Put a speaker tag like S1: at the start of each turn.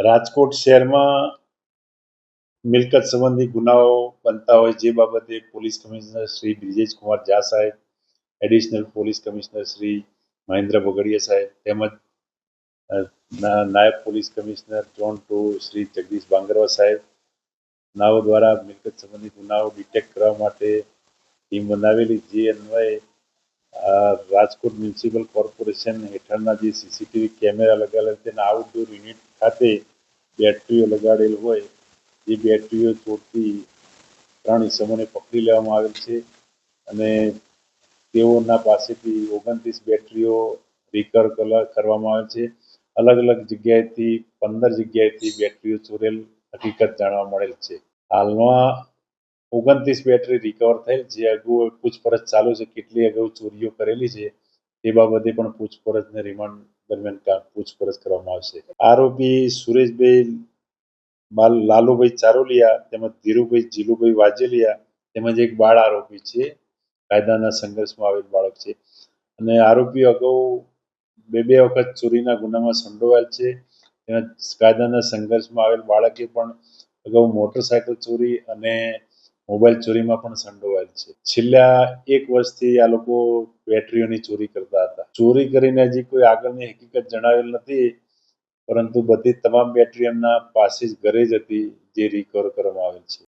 S1: રાજકોટ શહેરમાં મિલકત સંબંધી ગુનાઓ બનતા હોય જે બાબતે પોલીસ કમિશનર શ્રી બ્રિજેશ કુમાર ઝા સાહેબ, additional police commissioner Shri Mahendra Bagadia સાહેબ તેમજ નાયબ police commissioner zone 2 Shri Jagdish Bangarwa સાહેબ નાઓ દ્વારા મિલકત સંબંધી ગુનાઓ ડિટેક્ટ કરવા માટે ટીમ બનાવેલી, જે અન્વયે રાજકોટ મ્યુનિસિપલ કોર્પોરેશન હેઠળના જે સીસીટીવી કેમેરા લગાવેલા તેના આઉટડોર યુનિટ ખાતે બેટરીઓ લગાડેલ હોય જે બેટરીઓ ચોરતી 3 ઇસમોને પકડી લેવામાં આવેલ છે અને તેઓના પાસેથી 29 બેટરીઓ રિકવર કરવામાં આવે છે. અલગ અલગ જગ્યાએથી 15 જગ્યાએથી બેટરીઓ ચોરેલ હકીકત જાણવા મળેલ છે. હાલમાં 29 બેટરી રિકવર થયેલ, જે અગાઉ પૂછપરછ ચાલુ છે. કેટલી અગાઉ ચોરીઓ કરેલી છે તે બાબતે પણ પૂછપરછ ને રિમાન્ડ દરમિયાન પૂછપરછ કરવામાં આવશે. આરોપી સુરેશભાઈ લાલુભાઈ ચારોલિયા તેમજ ધીરુભાઈ જીલુભાઈ વાજેલિયા તેમજ એક બાળ આરોપી છે, કાયદાના સંઘર્ષમાં આવેલ બાળક છે અને આરોપીઓ અગાઉ બે વખત ચોરીના ગુનામાં સંડોવાયેલ છે. તેમજ કાયદાના સંઘર્ષમાં આવેલ બાળકે પણ અગાઉ મોટરસાયકલ ચોરી અને મોબાઈલ ચોરીમાં પણ સંડોવાયેલ છે. છેલ્લા 1 વર્ષથી આ લોકો બેટરીઓની ચોરી કરતા હતા. ચોરી કરીને હજી કોઈ આગળની હકીકત જણાવેલ નથી, પરંતુ બધી તમામ બેટરી એમના પાસે જ ઘરે જ હતી, જે રિકવર કરવામાં આવેલ છે.